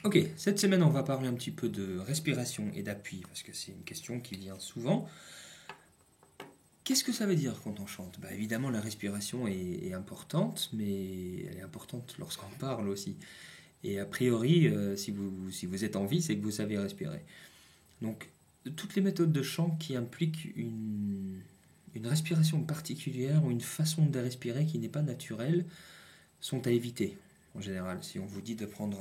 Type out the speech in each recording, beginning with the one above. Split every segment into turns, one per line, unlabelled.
Ok, cette semaine on va parler un petit peu de respiration et d'appui, parce que c'est une question qui vient souvent. Qu'est-ce que ça veut dire quand on chante? Bah, évidemment la respiration est importante, mais elle est importante lorsqu'on parle aussi. Et a priori, si vous êtes en vie, c'est que vous savez respirer. Donc, toutes les méthodes de chant qui impliquent une respiration particulière ou une façon de respirer qui n'est pas naturelle sont à éviter. En général, si on vous dit de prendre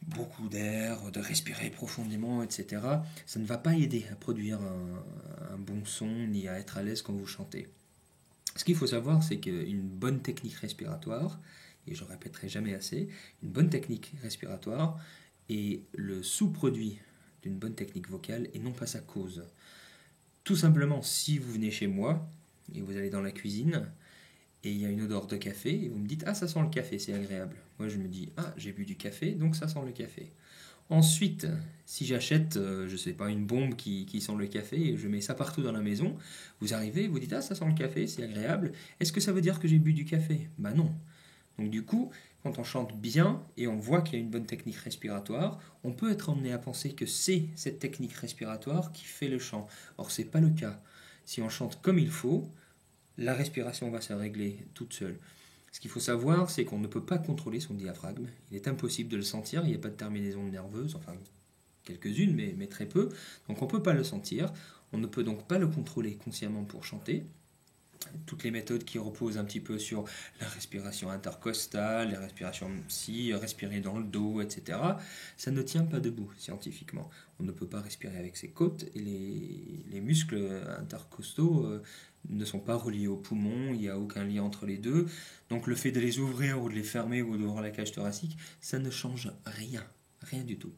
beaucoup d'air, de respirer profondément, etc., ça ne va pas aider à produire un bon son ni à être à l'aise quand vous chantez. Ce qu'il faut savoir, c'est qu'une bonne technique respiratoire, et je ne répéterai jamais assez, une bonne technique respiratoire est le sous-produit d'une bonne technique vocale et non pas sa cause. Tout simplement, si vous venez chez moi et vous allez dans la cuisine et il y a une odeur de café et vous me dites ah ça sent le café, c'est agréable. Moi je me dis ah j'ai bu du café donc ça sent le café. Ensuite, si j'achète, je sais pas, une bombe qui sent le café et je mets ça partout dans la maison, vous arrivez, vous dites ah ça sent le café, c'est agréable. Est-ce que ça veut dire que j'ai bu du café? Bah non. Donc du coup, quand on chante bien et on voit qu'il y a une bonne technique respiratoire, on peut être emmené à penser que c'est cette technique respiratoire qui fait le chant. Or c'est pas le cas. Si on chante comme il faut, la respiration va se régler toute seule. Ce qu'il faut savoir, c'est qu'on ne peut pas contrôler son diaphragme. Il est impossible de le sentir, il n'y a pas de terminaison nerveuse, enfin quelques-unes, mais très peu. Donc on ne peut pas le sentir. On ne peut donc pas le contrôler consciemment pour chanter. Toutes les méthodes qui reposent un petit peu sur la respiration intercostale, la respiration respirer dans le dos, etc., ça ne tient pas debout scientifiquement. On ne peut pas respirer avec ses côtes et les muscles intercostaux ne sont pas reliés aux poumons, il n'y a aucun lien entre les deux. Donc le fait de les ouvrir ou de les fermer ou d'ouvrir la cage thoracique, ça ne change rien, rien du tout.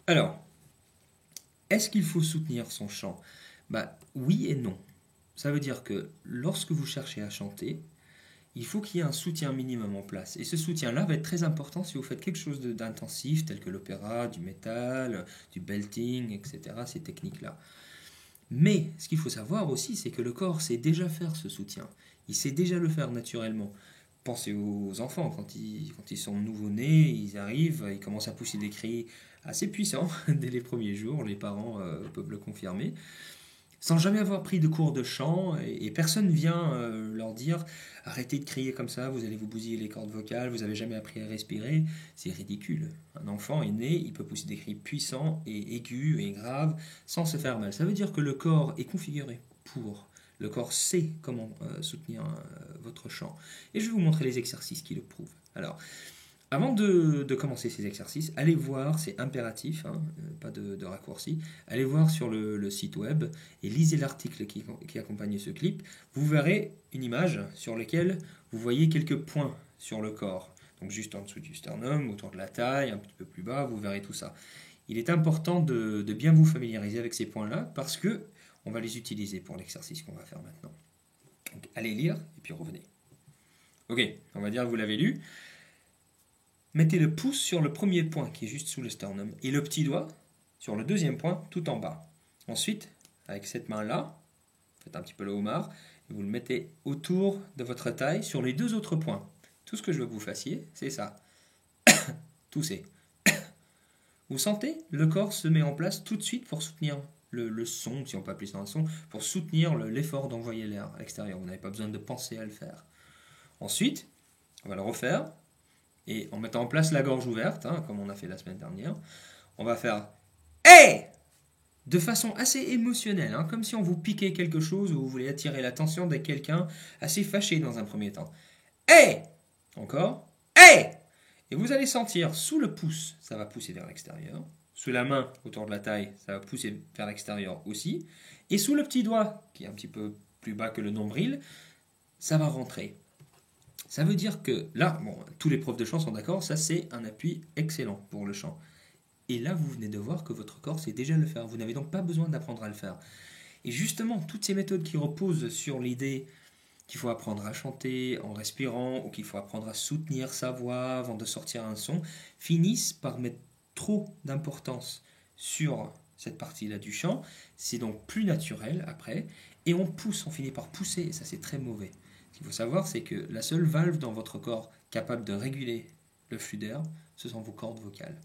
Alors, est-ce qu'il faut soutenir son chant? Bah oui et non. Ça veut dire que lorsque vous cherchez à chanter, il faut qu'il y ait un soutien minimum en place. Et ce soutien-là va être très important si vous faites quelque chose d'intensif, tel que l'opéra, du métal, du belting, etc., ces techniques-là. Mais ce qu'il faut savoir aussi, c'est que le corps sait déjà faire ce soutien. Il sait déjà le faire naturellement. Pensez aux enfants, quand ils sont nouveau-nés, ils arrivent, ils commencent à pousser des cris assez puissants dès les premiers jours, les parents peuvent le confirmer sans jamais avoir pris de cours de chant, et personne vient leur dire arrêtez de crier comme ça, vous allez vous bousiller les cordes vocales, vous n'avez jamais appris à respirer, c'est ridicule. Un enfant est né, il peut pousser des cris puissants et aigus et graves sans se faire mal. Ça veut dire que le corps est configuré pour. Le corps sait comment soutenir votre chant. Et je vais vous montrer les exercices qui le prouvent. Alors, avant de commencer ces exercices, allez voir, c'est impératif, hein, pas de raccourci, allez voir sur le site web et lisez l'article qui accompagne ce clip. Vous verrez une image sur laquelle vous voyez quelques points sur le corps. Donc juste en dessous du sternum, autour de la taille, un petit peu plus bas, vous verrez tout ça. Il est important de bien vous familiariser avec ces points-là parce que on va les utiliser pour l'exercice qu'on va faire maintenant. Donc allez lire et puis revenez. Ok, on va dire que vous l'avez lu. Mettez le pouce sur le premier point qui est juste sous le sternum et le petit doigt sur le deuxième point tout en bas. Ensuite, avec cette main-là, faites un petit peu le homard et vous le mettez autour de votre taille sur les deux autres points. Tout ce que je veux que vous fassiez, c'est ça. Toussez. Vous sentez? Le corps se met en place tout de suite pour soutenir le son, si on peut appeler ça un son, pour soutenir l'effort d'envoyer l'air à l'extérieur. Vous n'avez pas besoin de penser à le faire. Ensuite, on va le refaire. Et en mettant en place la gorge ouverte, hein, comme on a fait la semaine dernière, on va faire hey de façon assez émotionnelle, hein, comme si on vous piquait quelque chose ou vous voulez attirer l'attention de quelqu'un assez fâché dans un premier temps. Hey encore hey et vous allez sentir sous le pouce, ça va pousser vers l'extérieur. Sous la main, autour de la taille, ça va pousser vers l'extérieur aussi. Et sous le petit doigt, qui est un petit peu plus bas que le nombril, ça va rentrer. Ça veut dire que là, bon, tous les profs de chant sont d'accord, ça c'est un appui excellent pour le chant. Et là, vous venez de voir que votre corps sait déjà le faire. Vous n'avez donc pas besoin d'apprendre à le faire. Et justement, toutes ces méthodes qui reposent sur l'idée qu'il faut apprendre à chanter en respirant ou qu'il faut apprendre à soutenir sa voix avant de sortir un son, finissent par mettre trop d'importance sur cette partie-là du chant. C'est donc plus naturel après. Et on finit par pousser, et ça c'est très mauvais. Ce qu'il faut savoir, c'est que la seule valve dans votre corps capable de réguler le flux d'air, ce sont vos cordes vocales.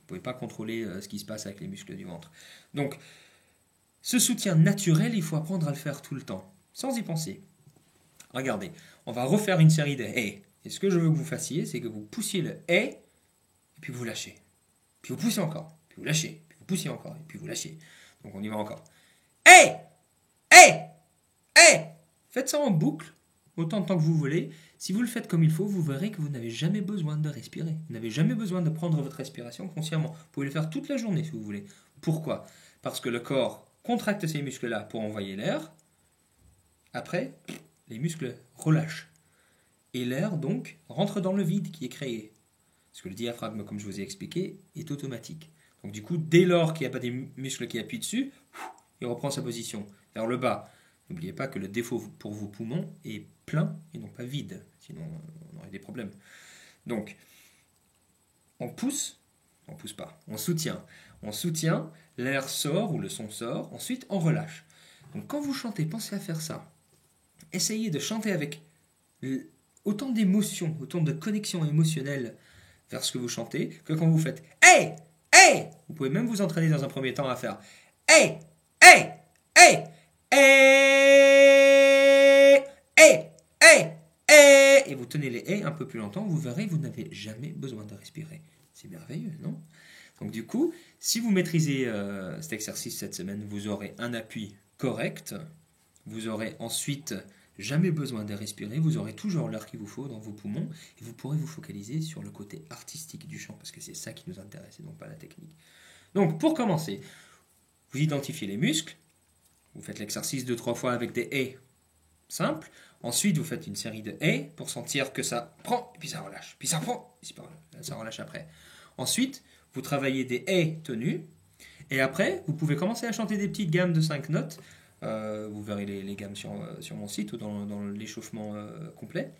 pouvez pas contrôler ce qui se passe avec les muscles du ventre. Donc, ce soutien naturel, il faut apprendre à le faire tout le temps, sans y penser. Regardez, on va refaire une série de haies. Et ce que je veux que vous fassiez, c'est que vous poussiez le haie, et puis vous lâchez. Puis vous poussez encore, puis vous lâchez, puis vous poussez encore, et puis vous lâchez. Donc on y va encore. Haie! Haie! Haie! Faites ça en boucle, autant de temps que vous voulez. Si vous le faites comme il faut, vous verrez que vous n'avez jamais besoin de respirer. Vous n'avez jamais besoin de prendre votre respiration consciemment. Vous pouvez le faire toute la journée si vous voulez. Pourquoi? Parce que le corps contracte ces muscles-là pour envoyer l'air. Après, les muscles relâchent. Et l'air, donc, rentre dans le vide qui est créé. Parce que le diaphragme, comme je vous ai expliqué, est automatique. Donc du coup, dès lors qu'il n'y a pas des muscles qui appuient dessus, il reprend sa position vers le bas. N'oubliez pas que le défaut pour vos poumons est plein et non pas vide. Sinon, on aurait des problèmes. Donc, on pousse pas, on soutient. On soutient, l'air sort ou le son sort, ensuite on relâche. Donc quand vous chantez, pensez à faire ça. Essayez de chanter avec autant d'émotion, autant de connexion émotionnelle vers ce que vous chantez, que quand vous faites « Hey! Hey !» Vous pouvez même vous entraîner dans un premier temps à faire « Hey! Hey! Hey! Hey! Hey! Hey! Hey !» Et vous tenez les « hey » un peu plus longtemps, vous verrez, vous n'avez jamais besoin de respirer. C'est merveilleux, non? Donc du coup, si vous maîtrisez cet exercice cette semaine, vous aurez un appui correct, vous aurez ensuite jamais besoin de respirer, vous aurez toujours l'air qu'il vous faut dans vos poumons et vous pourrez vous focaliser sur le côté artistique du chant parce que c'est ça qui nous intéresse et non pas la technique. Donc pour commencer, vous identifiez les muscles, vous faites l'exercice 2-3 fois avec des haies simples, ensuite vous faites une série de haies pour sentir que ça prend et puis ça relâche, puis ça prend et ça relâche après. Ensuite, vous travaillez des haies tenues et après vous pouvez commencer à chanter des petites gammes de 5 notes. Vous verrez les gammes sur mon site ou dans l'échauffement complet,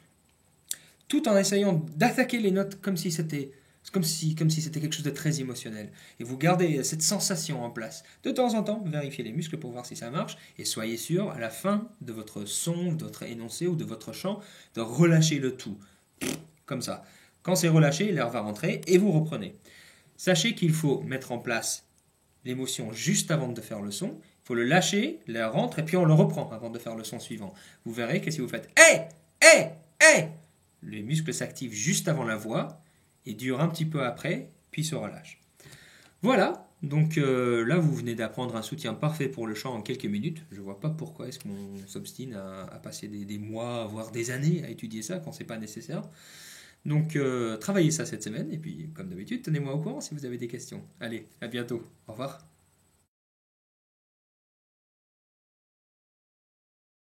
tout en essayant d'attaquer les notes comme si c'était quelque chose de très émotionnel. Et vous gardez cette sensation en place. De temps en temps, vérifiez les muscles pour voir si ça marche, et soyez sûr, à la fin de votre son, de votre énoncé ou de votre chant, de relâcher le tout. Comme ça. Quand c'est relâché, l'air va rentrer, et vous reprenez. Sachez qu'il faut mettre en place l'émotion juste avant de faire le son. Il faut le lâcher, l'air rentre, et puis on le reprend avant de faire le son suivant. Vous verrez que si vous faites « Hey! Hey! Hey !» les muscles s'activent juste avant la voix, et durent un petit peu après, puis se relâchent. Voilà, donc là vous venez d'apprendre un soutien parfait pour le chant en quelques minutes. Je ne vois pas pourquoi est-ce qu'on s'obstine à passer des mois, voire des années à étudier ça quand ce n'est pas nécessaire. Donc travaillez ça cette semaine, et puis comme d'habitude, tenez-moi au courant si vous avez des questions. Allez, à bientôt, au revoir.